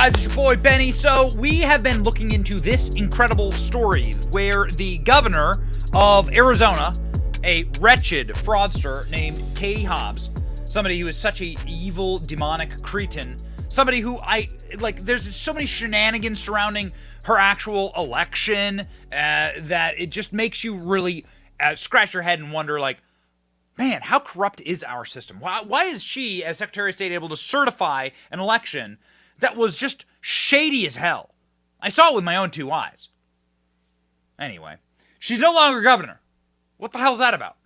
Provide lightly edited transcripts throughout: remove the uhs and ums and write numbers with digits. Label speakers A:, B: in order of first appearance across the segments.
A: guys? It's your boy Benny. So we have been looking into this incredible story where the governor of Arizona, a wretched fraudster named Kari Hobbs, somebody who is such a evil, demonic cretin, somebody who there's so many shenanigans surrounding her actual election that it just makes you really scratch your head and wonder, like, man, how corrupt is our system? Why is she, as Secretary of State, able to certify an election that was just shady as hell? I saw it with my own two eyes. Anyway, she's no longer governor. What the hell's that about?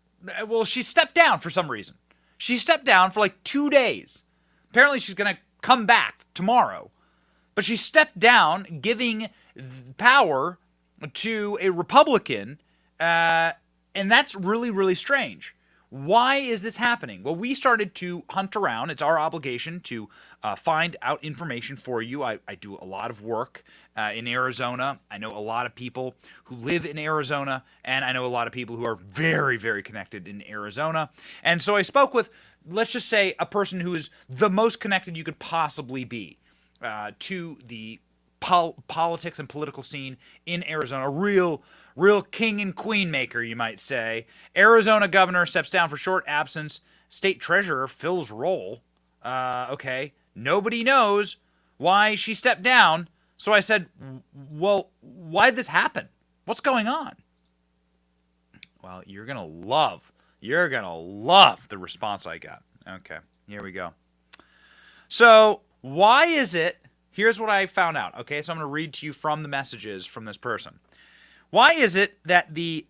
A: Well, she stepped down for some reason. She stepped down for like 2 days. Apparently she's going to come back tomorrow. But she stepped down, giving power to a Republican, and that's really, really strange. Why is this happening? Well, we started to hunt around. It's our obligation to find out information for you. I do a lot of work in Arizona. I know a lot of people who live in Arizona, and I know a lot of people who are very, very connected in Arizona. And so I spoke with, let's just say, a person who is the most connected you could possibly be to the politics and political scene in Arizona. Real king and queen maker, you might say. Arizona governor steps down for short absence. State treasurer fills role. Okay. Nobody knows why she stepped down. So I said, well, why did this happen? What's going on? Well, you're going to love the response I got. Okay, here we go. So why is it, here's what I found out. Okay, so I'm going to read to you from the messages from this person. Why is it that the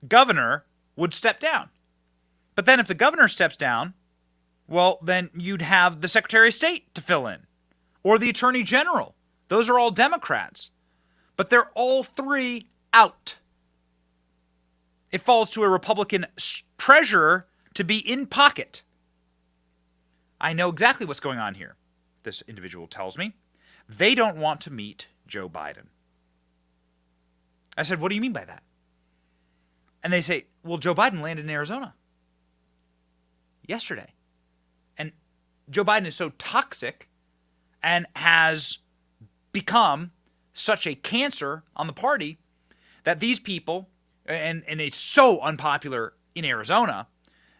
A: governor would step down? But then if the governor steps down, well, then you'd have the Secretary of State to fill in, or the Attorney General. Those are all Democrats. But they're all three out. It falls to a Republican treasurer to be in pocket. I know exactly what's going on here, this individual tells me. They don't want to meet Joe Biden. I said, what do you mean by that? And they say, well, Joe Biden landed in Arizona yesterday. And Joe Biden is so toxic and has become such a cancer on the party that these people, and it's so unpopular in Arizona,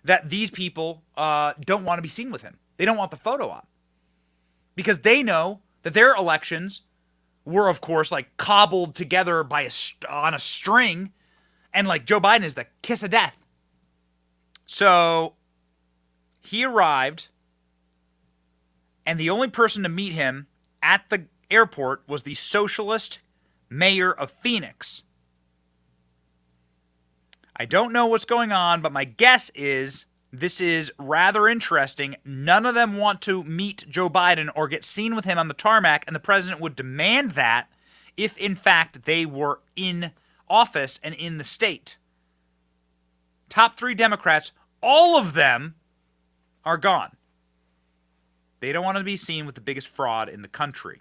A: that these people don't want to be seen with him. They don't want the photo op. Because they know that their elections were, of course, like cobbled together on a string, and like Joe Biden is the kiss of death. So he arrived, and the only person to meet him at the airport was the socialist mayor of Phoenix. I don't know what's going on, but my guess is this is rather interesting. None of them want to meet Joe Biden or get seen with him on the tarmac, and the president would demand that if, in fact, they were in office and in the state. Top three Democrats, all of them are gone. They don't want to be seen with the biggest fraud in the country.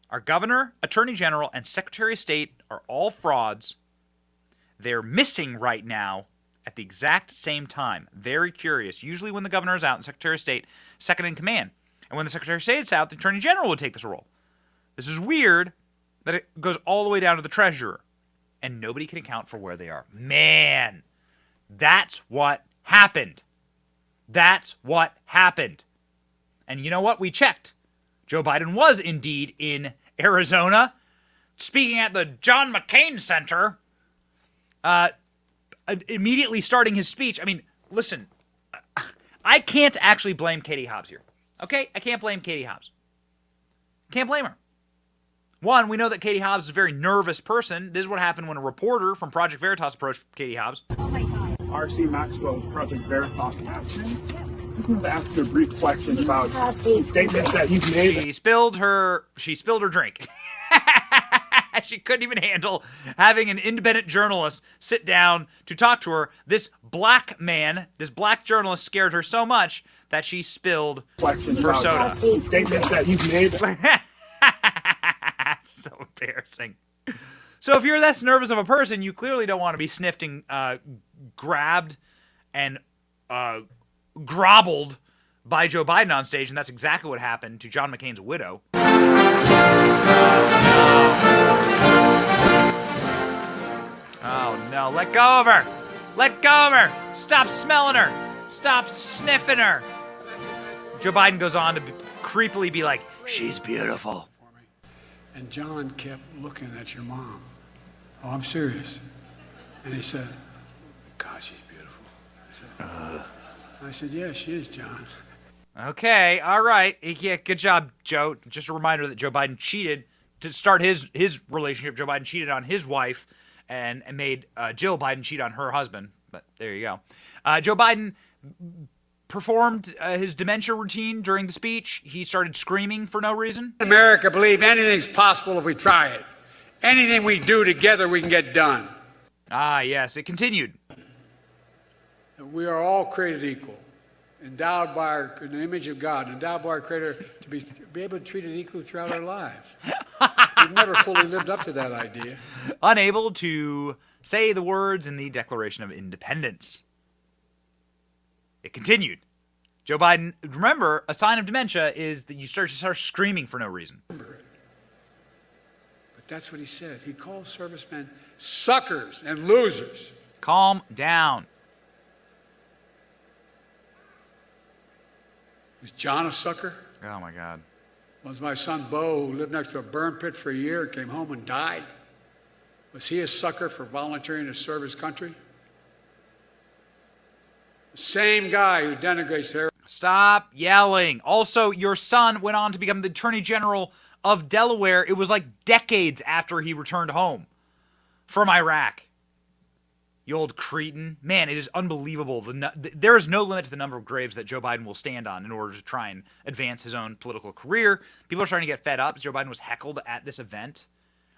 A: Our governor, attorney general, and secretary of state are all frauds. They're missing right now at the exact same time. Very curious. Usually when the governor is out and Secretary of State, second in command. And when the Secretary of State is out, the Attorney General would take this role. This is weird that it goes all the way down to the treasurer. And nobody can account for where they are. Man, that's what happened. That's what happened. And you know what? We checked. Joe Biden was indeed in Arizona, speaking at the John McCain Center, immediately starting his speech. I mean, listen, I can't actually blame Kari Hobbs here. Okay? I can't blame Kari Hobbs. Can't blame her. One, we know that Kari Hobbs is a very nervous person. This is what happened when a reporter from Project Veritas approached Kari Hobbs.
B: R.C. Maxwell, Project Veritas in action. I just wanted to ask you a brief question about the statements that you've made.
A: She spilled her drink. She couldn't even handle having an independent journalist sit down to talk to her. This black journalist scared her so much that she spilled her soda.
B: Statements that you've made.
A: So embarrassing. So if you're that nervous of a person, you clearly don't want to be sniffed and grabbed and groveled by Joe Biden on stage, and that's exactly what happened to John McCain's widow. Oh no, let go of her! Let go of her! Stop smelling her! Stop sniffing her! Joe Biden goes on to creepily be like, she's beautiful.
C: And John kept looking at your mom. Oh, I'm serious. And he said, God, she's beautiful. I said, yeah, she is, John.
A: Okay, all right. Yeah, good job, Joe. Just a reminder that Joe Biden cheated. To start his relationship, Joe Biden cheated on his wife and made Jill Biden cheat on her husband. But there you go. Joe Biden performed his dementia routine during the speech. He started screaming for no reason.
C: America believe anything's possible if we try it. Anything we do together, we can get done.
A: Ah, yes, it continued.
C: We are all created equal, endowed by in the image of God, endowed by our Creator to be able to treat it equally throughout our lives. We've never fully lived up to that idea.
A: Unable to say the words in the Declaration of Independence. It continued. Joe Biden, remember, a sign of dementia is that you start screaming for no reason.
C: But that's what he said. He called servicemen suckers and losers.
A: Calm down.
C: Was John a sucker?
A: Oh, my God.
C: Was my son Bo, who lived next to a burn pit for a year and came home and died? Was he a sucker for volunteering to serve his country? The same guy who denigrates her.
A: Stop yelling. Also, your son went on to become the Attorney General of Delaware. It was like decades after he returned home from Iraq. You old cretin. Man, it is unbelievable. There is no limit to the number of graves that Joe Biden will stand on in order to try and advance his own political career. People are starting to get fed up. Joe Biden was heckled at this event.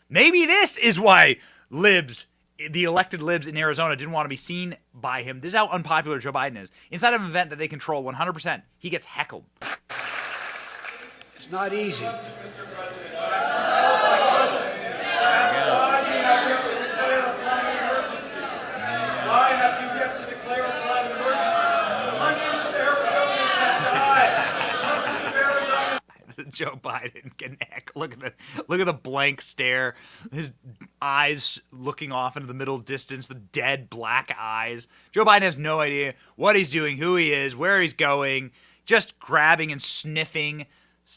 A: Maybe this is why libs, the elected libs in Arizona, didn't want to be seen by him. This is how unpopular Joe Biden is. Inside of an event that they control 100%, he gets heckled.
C: It's not easy.
A: Joe Biden getting heckled. Look at the blank stare. His eyes looking off into the middle distance. The dead black eyes. Joe Biden has no idea what he's doing, who he is, where he's going. Just grabbing and sniffing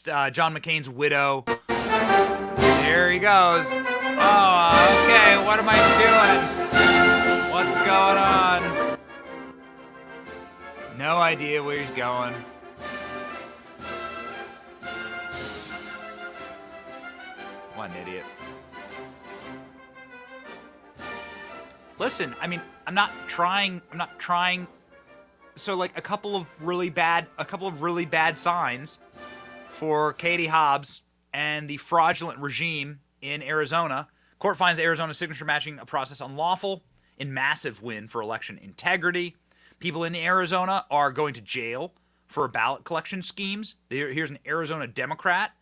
A: John McCain's widow. There he goes. Oh, okay. What am I doing? What's going on? No idea where he's going. What an idiot. Listen, I mean, I'm not trying. So like a couple of really bad signs for Katie Hobbs and the fraudulent regime in Arizona. Court finds Arizona's signature matching a process unlawful in massive win for election integrity. People in Arizona are going to jail for ballot collection schemes. Here's an Arizona Democrat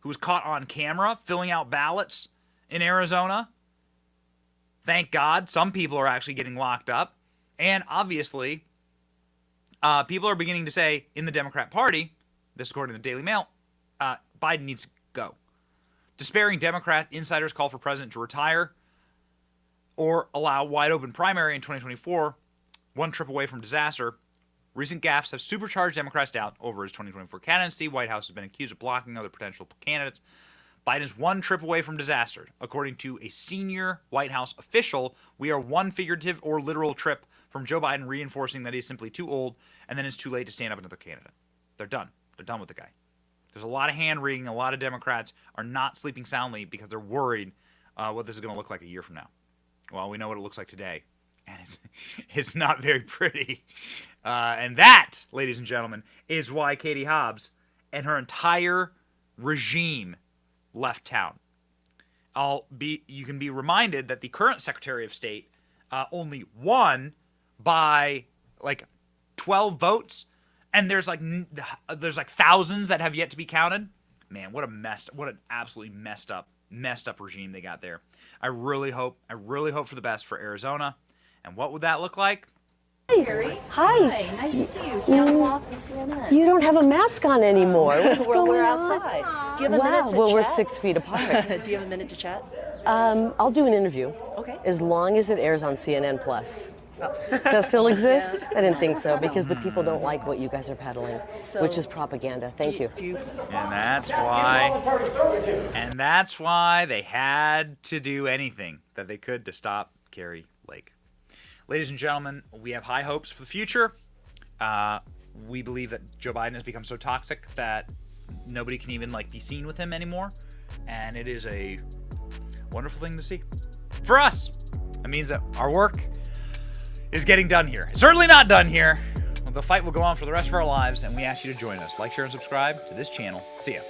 A: who was caught on camera filling out ballots in Arizona. Thank God, some people are actually getting locked up. And obviously, people are beginning to say in the Democrat Party, this according to the Daily Mail, Biden needs to go. Despairing Democrat insiders call for president to retire or allow wide open primary in 2024, one trip away from disaster. Recent gaffes have supercharged Democrats' doubt over his 2024 candidacy. White House has been accused of blocking other potential candidates. Biden's one trip away from disaster. According to a senior White House official, we are one figurative or literal trip from Joe Biden reinforcing that he's simply too old and then it's too late to stand up another candidate. They're done. They're done with the guy. There's a lot of hand-wringing. A lot of Democrats are not sleeping soundly because they're worried what this is going to look like a year from now. Well, we know what it looks like today, and it's not very pretty. And that, ladies and gentlemen, is why Katie Hobbs and her entire regime left town. You can be reminded that the current Secretary of State only won by like 12 votes, and there's like thousands that have yet to be counted. Man, what an absolutely messed up regime they got there. I really hope for the best for Arizona. And what would that look like?
D: Kari.
E: Hi.
D: Nice to see you. Campbell off in CNN.
E: You don't have a mask on anymore. What's going
D: we're
E: on?
D: outside. Do you have a minute to
E: Well,
D: chat?
E: we're 6 feet apart.
D: Do you have a minute to chat?
E: I'll do an interview.
D: Okay.
E: As long as it airs on CNN Plus. Does that still exist? I didn't think so, because the people don't like what you guys are peddling, which is propaganda. Thank you.
A: And that's why they had to do anything that they could to stop Kari Lake. Ladies and gentlemen, we have high hopes for the future. We believe that Joe Biden has become so toxic that nobody can even be seen with him anymore, and it is a wonderful thing to see for us. It means that our work is getting done here. It's certainly not done here. The fight will go on for the rest of our lives, and we ask you to join us. Like, share, and subscribe to this channel. See ya.